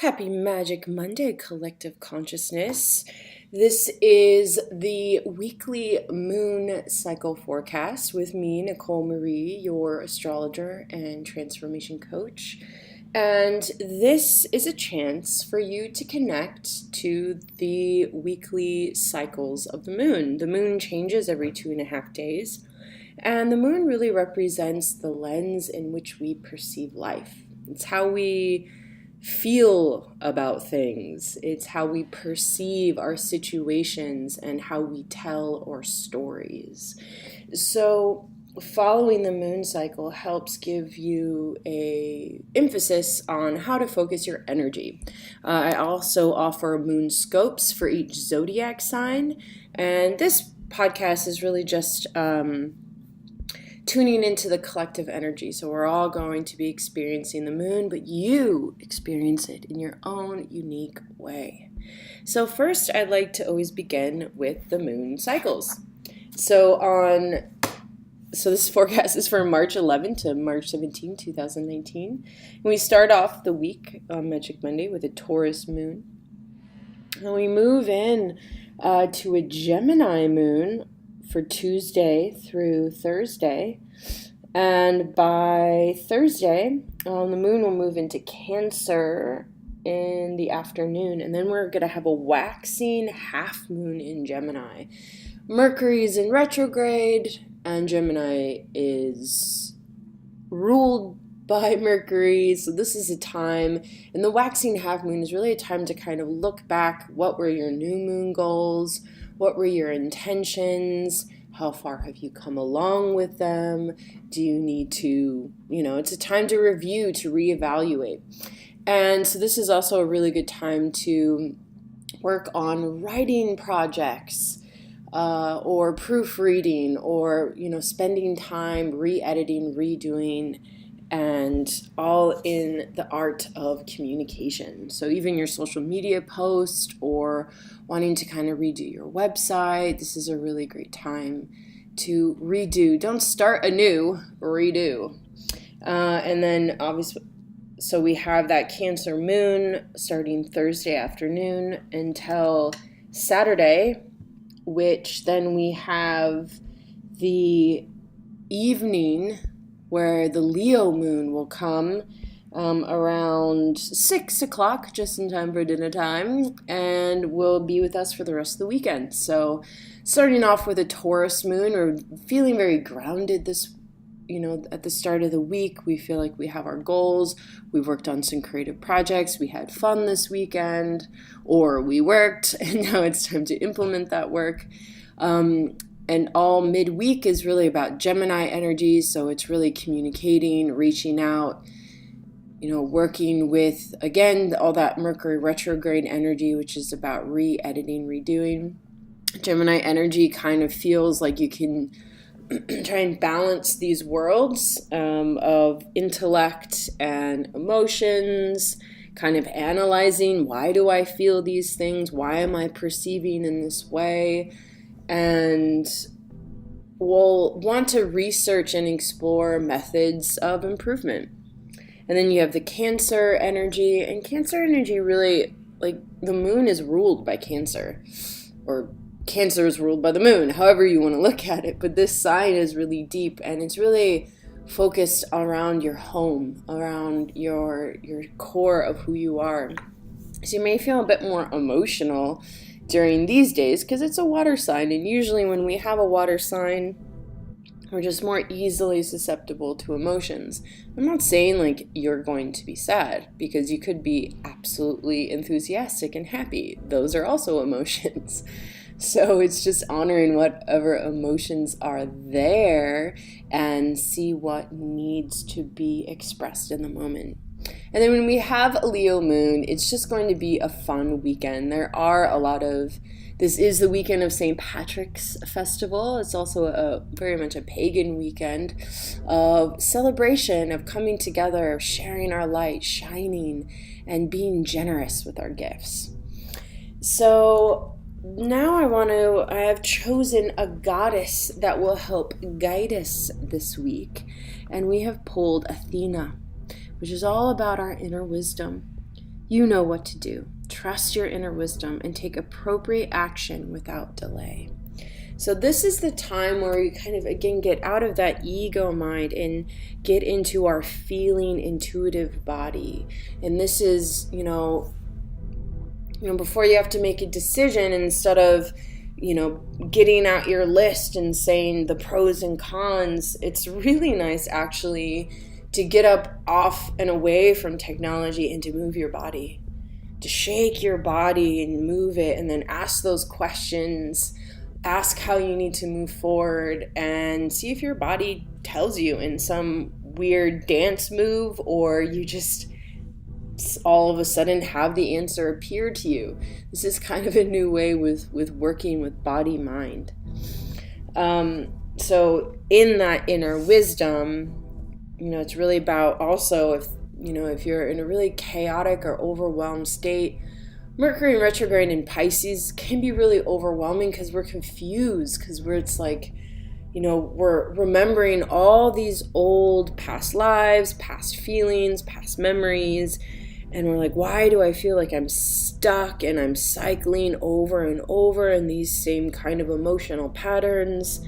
Happy Magic Monday, Collective Consciousness. This is the weekly moon cycle forecast with me, Nicole Marie, your astrologer and transformation coach. And this is a chance for you to connect to the weekly cycles of the moon. The moon changes every 2.5 days, and the moon really represents the lens in which we perceive life. It's how we feel about things. It's how we perceive our situations and how we tell our stories. So following the moon cycle helps give you a emphasis on how to focus your energy. I also offer moon scopes for each zodiac sign, and this podcast is really just tuning into the collective energy. So we're all going to be experiencing the moon, but you experience it in your own unique way. So first, I'd like to always begin with the moon cycles. So this forecast is for March 11 to March 17, 2019. And we start off the week on Magic Monday with a Taurus moon. And we move in to a Gemini moon for Tuesday through Thursday, and by Thursday the moon will move into Cancer in the afternoon, and then we're going to have a waxing half moon in Gemini. Mercury's in retrograde, and Gemini is ruled by Mercury, so this is a time, and the waxing half moon is really a time to kind of look back. What were your new moon goals? What were your intentions? How far have you come along with them? Do you need to, it's a time to review, to reevaluate. And so this is also a really good time to work on writing projects or proofreading or, spending time re-editing, redoing, and all in the art of communication. So even your social media post or wanting to kind of redo your website, this is a really great time to redo. Don't start anew, redo. And then obviously, so we have that Cancer moon starting Thursday afternoon until Saturday, which then we have the evening where the Leo moon will come around 6 o'clock, just in time for dinner time, and will be with us for the rest of the weekend. So starting off with a Taurus moon, we're feeling very grounded this, at the start of the week. We feel like we have our goals. We've worked on some creative projects. We had fun this weekend, or we worked, and now it's time to implement that work. And all midweek is really about Gemini energy, so it's really communicating, reaching out, working with, again, all that Mercury retrograde energy, which is about re-editing, redoing. Gemini energy kind of feels like you can try and balance these worlds of intellect and emotions, kind of analyzing, why do I feel these things? Why am I perceiving in this way? And we'll want to research and explore methods of improvement. And then you have the Cancer energy, and Cancer energy really, the moon is ruled by Cancer, or Cancer is ruled by the moon, however you want to look at it. But this sign is really deep, and it's really focused around your home, around your core of who you are. So you may feel a bit more emotional during these days because it's a water sign, and usually when we have a water sign, we're just more easily susceptible to emotions. I'm not saying you're going to be sad, because you could be absolutely enthusiastic and happy. Those are also emotions. So it's just honoring whatever emotions are there and see what needs to be expressed in the moment. And then when we have a Leo moon, it's just going to be a fun weekend. This is the weekend of St. Patrick's Festival. It's also very much a pagan weekend of celebration, of coming together, of sharing our light, shining, and being generous with our gifts. So now I have chosen a goddess that will help guide us this week. And we have pulled Athena, which is all about our inner wisdom. You know what to do. Trust your inner wisdom and take appropriate action without delay. So this is the time where we kind of, again, get out of that ego mind and get into our feeling intuitive body. And this is, before you have to make a decision, instead of, getting out your list and saying the pros and cons, it's really nice actually to get up off and away from technology and to move your body, to shake your body and move it, and then ask those questions. Ask how you need to move forward and see if your body tells you in some weird dance move, or you just all of a sudden have the answer appear to you. This is kind of a new way with working with body mind. So in that inner wisdom, it's really about also if you're in a really chaotic or overwhelmed state. Mercury retrograde in Pisces can be really overwhelming because we're confused, because it's like, we're remembering all these old past lives, past feelings, past memories, and we're like, why do I feel like I'm stuck and I'm cycling over and over in these same kind of emotional patterns?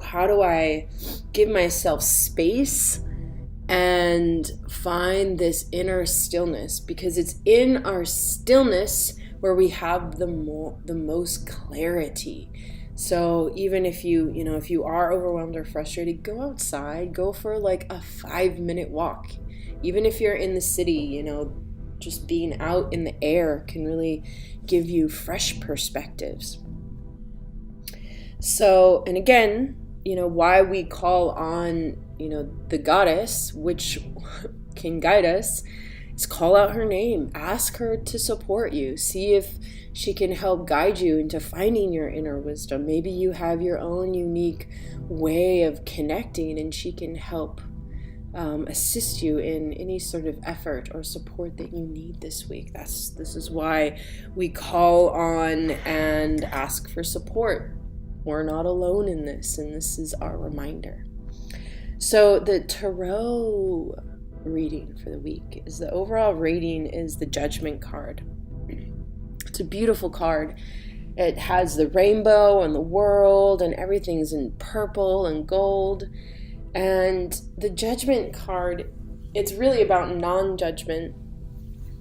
How do I give myself space and find this inner stillness? Because it's in our stillness where we have the most clarity. So even if you are overwhelmed or frustrated, go outside, go for like a 5-minute walk. Even if you're in the city, just being out in the air can really give you fresh perspectives. So, and again, why we call on the goddess, which can guide us, is call out her name. Ask her to support you. See if she can help guide you into finding your inner wisdom. Maybe you have your own unique way of connecting, and she can help assist you in any sort of effort or support that you need this week. This is why we call on and ask for support. We're not alone in this, and this is our reminder. So the tarot reading for the week is the overall rating is the Judgment card. It's a beautiful card. It has the rainbow and the world, and everything's in purple and gold. And the Judgment card, it's really about non-judgment.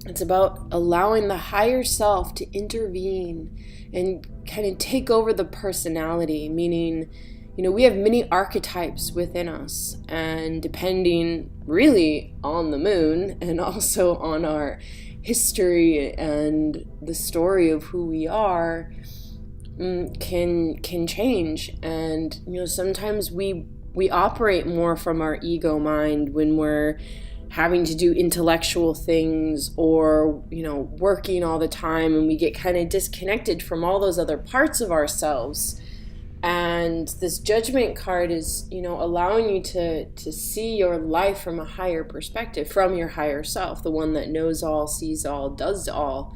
It's about allowing the higher self to intervene and kind of take over the personality, meaning, we have many archetypes within us, and depending really on the moon and also on our history and the story of who we are, can change. And sometimes we operate more from our ego mind when we're having to do intellectual things or working all the time, and we get kind of disconnected from all those other parts of ourselves. And this Judgment card is allowing you to see your life from a higher perspective, from your higher self, the one that knows all, sees all, does all.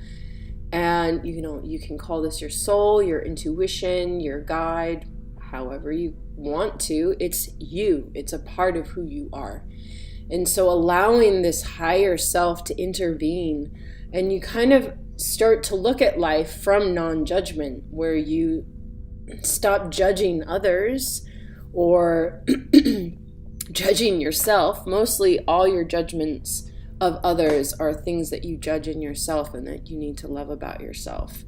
And you can call this your soul, your intuition, your guide, however you want to. It's you. It's a part of who you are. And so allowing this higher self to intervene, and you kind of start to look at life from non-judgment, where you stop judging others or judging yourself. Mostly all your judgments of others are things that you judge in yourself and that you need to love about yourself.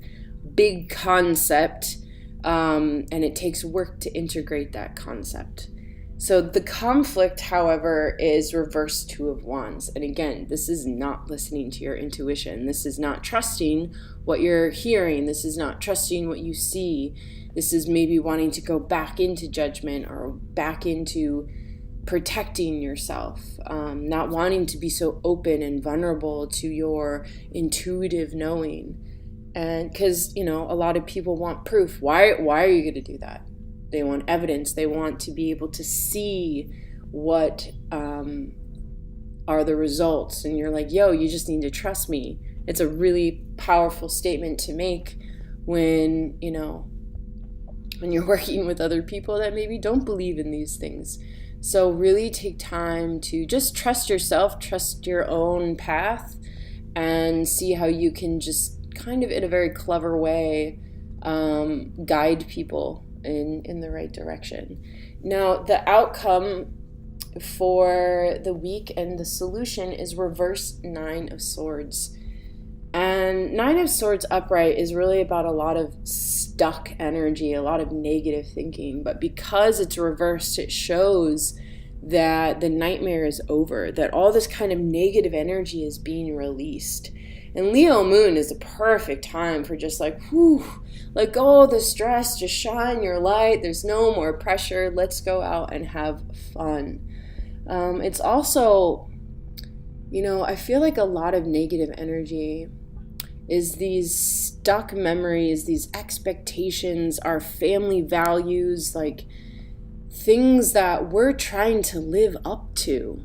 Big concept, and it takes work to integrate that concept. So the conflict, however, is reverse 2 of Wands. And again, this is not listening to your intuition. This is not trusting what you're hearing. This is not trusting what you see. This is maybe wanting to go back into judgment or back into protecting yourself, not wanting to be so open and vulnerable to your intuitive knowing. And because, a lot of people want proof. Why are you going to do that? They want evidence. They want to be able to see what are the results. And you're like, you just need to trust me. It's a really powerful statement to make when you're working with other people that maybe don't believe in these things. So really take time to just trust yourself, trust your own path, and see how you can just kind of in a very clever way guide people in the right direction. Now, the outcome for the week and the solution is reverse 9 of Swords. And 9 of Swords upright is really about a lot of stuck energy, a lot of negative thinking. But because it's reversed, it shows that the nightmare is over, that all this kind of negative energy is being released. And Leo moon is the perfect time for just like, whew, let go of the stress, just shine your light. There's no more pressure. Let's go out and have fun. It's also, I feel like a lot of negative energy is these stuck memories, these expectations, our family values, like things that we're trying to live up to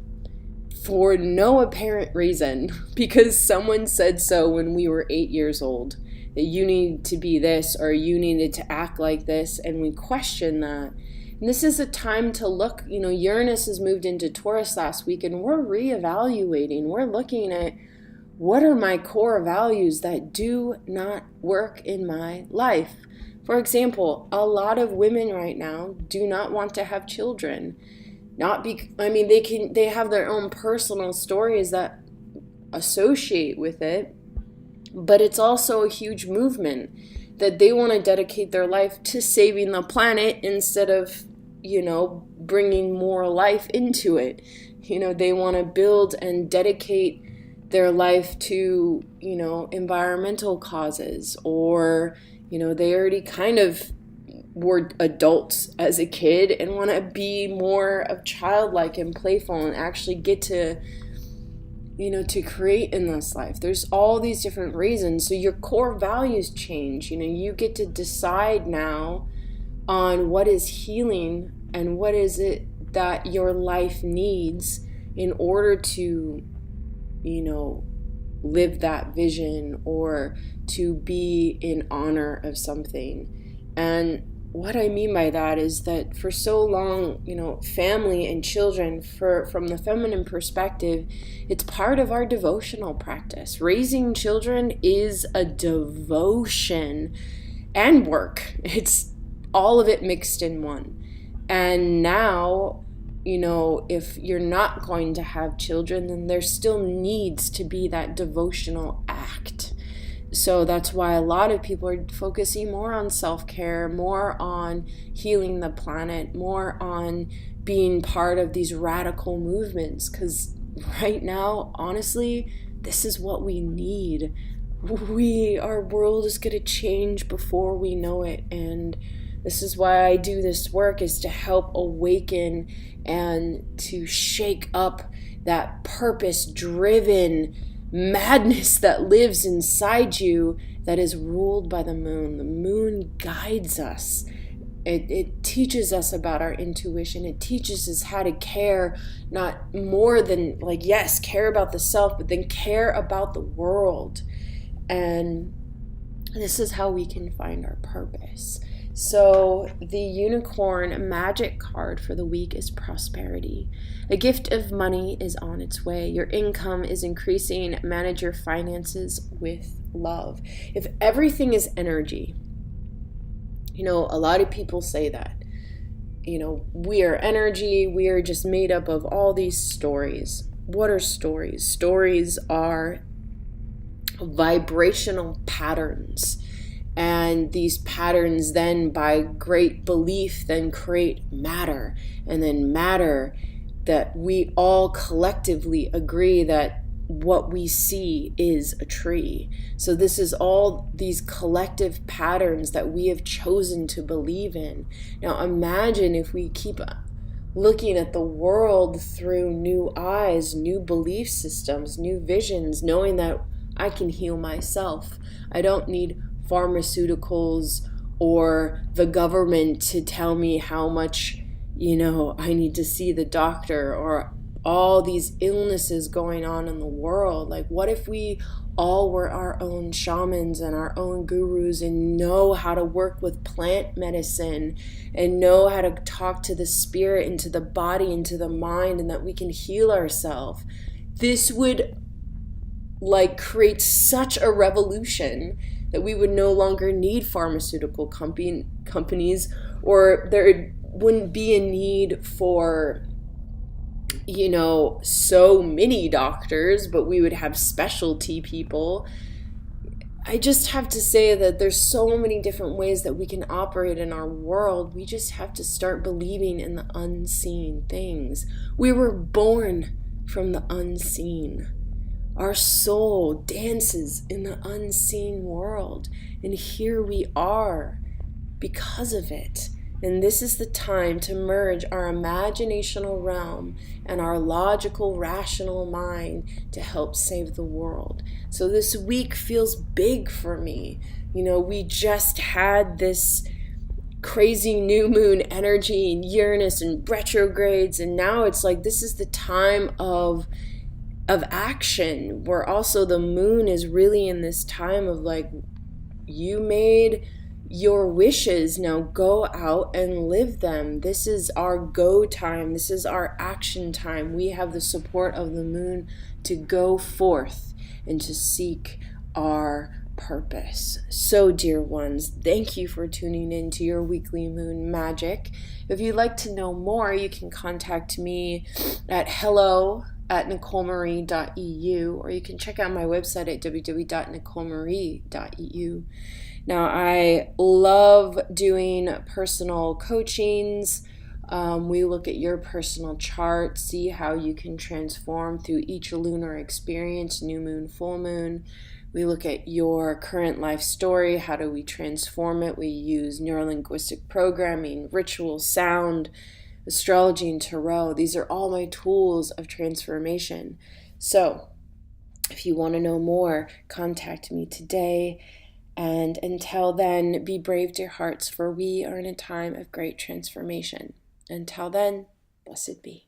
for no apparent reason because someone said so when we were 8 years old, that you need to be this or you needed to act like this, and we question that. And this is a time to look, Uranus has moved into Taurus last week, and we're reevaluating. We're looking at what are my core values that do not work in my life. For example, a lot of women right now do not want to have children. They have their own personal stories that associate with it, but it's also a huge movement that they want to dedicate their life to saving the planet instead of, bringing more life into it. They want to build and dedicate their life to, environmental causes, or, they already kind of were adults as a kid and want to be more of childlike and playful and actually get to, to create in this life. There's all these different reasons. So your core values change. You get to decide now on what is healing and what is it that your life needs in order to, live that vision or to be in honor of something. And what I mean by that is that for so long, family and children, from the feminine perspective, it's part of our devotional practice. Raising children is a devotion and work. It's all of it mixed in one. And now, if you're not going to have children, then there still needs to be that devotional act. So that's why a lot of people are focusing more on self-care, more on healing the planet, more on being part of these radical movements. Because right now, honestly, this is what we need. Our world is going to change before we know it. And this is why I do this work, is to help awaken and to shake up that purpose-driven madness that lives inside you that is ruled by the moon. The moon guides us. It teaches us about our intuition. It teaches us how to care, not more than care about the self, but then care about the world. And this is how we can find our purpose. So the unicorn magic card for the week is prosperity. A gift of money is on its way. Your income is increasing. Manage your finances with love. If everything is energy, a lot of people say that, we are energy. We are just made up of all these stories. What are stories? Stories are vibrational patterns. And these patterns then, by great belief, then create matter. And then matter that we all collectively agree that what we see is a tree. So this is all these collective patterns that we have chosen to believe in. Now imagine if we keep looking at the world through new eyes, new belief systems, new visions, knowing that I can heal myself. I don't need pharmaceuticals or the government to tell me how much, I need to see the doctor, or all these illnesses going on in the world. What if we all were our own shamans and our own gurus and know how to work with plant medicine and know how to talk to the spirit and to the body and to the mind, and that we can heal ourselves? This would like create such a revolution that we would no longer need pharmaceutical companies, or there wouldn't be a need for, so many doctors, but we would have specialty people. I just have to say that there's so many different ways that we can operate in our world. We just have to start believing in the unseen things. We were born from the unseen. Our soul dances in the unseen world, and here we are because of it. And this is the time to merge our imaginational realm and our logical, rational mind to help save the world. So this week feels big for me. We just had this crazy new moon energy and Uranus and retrogrades, and now it's like this is the time of action, where also the moon is really in this time of like, you made your wishes, now go out and live them. This is our go time. This is our action time. We have the support of the moon to go forth and to seek our purpose. So, dear ones, thank you for tuning in to your weekly moon magic. If you'd like to know more, you can contact me at hello@nicolemarie.eu, or you can check out my website at www.nicolemarie.eu. Now, I love doing personal coachings. We look at your personal chart, see how you can transform through each lunar experience, new moon, full moon. We look at your current life story. How do we transform it? We use neurolinguistic programming, ritual, sound, astrology, and tarot. These are all my tools of transformation. So if you want to know more, contact me today. And until then, be brave, dear hearts, for we are in a time of great transformation. Until then, blessed be.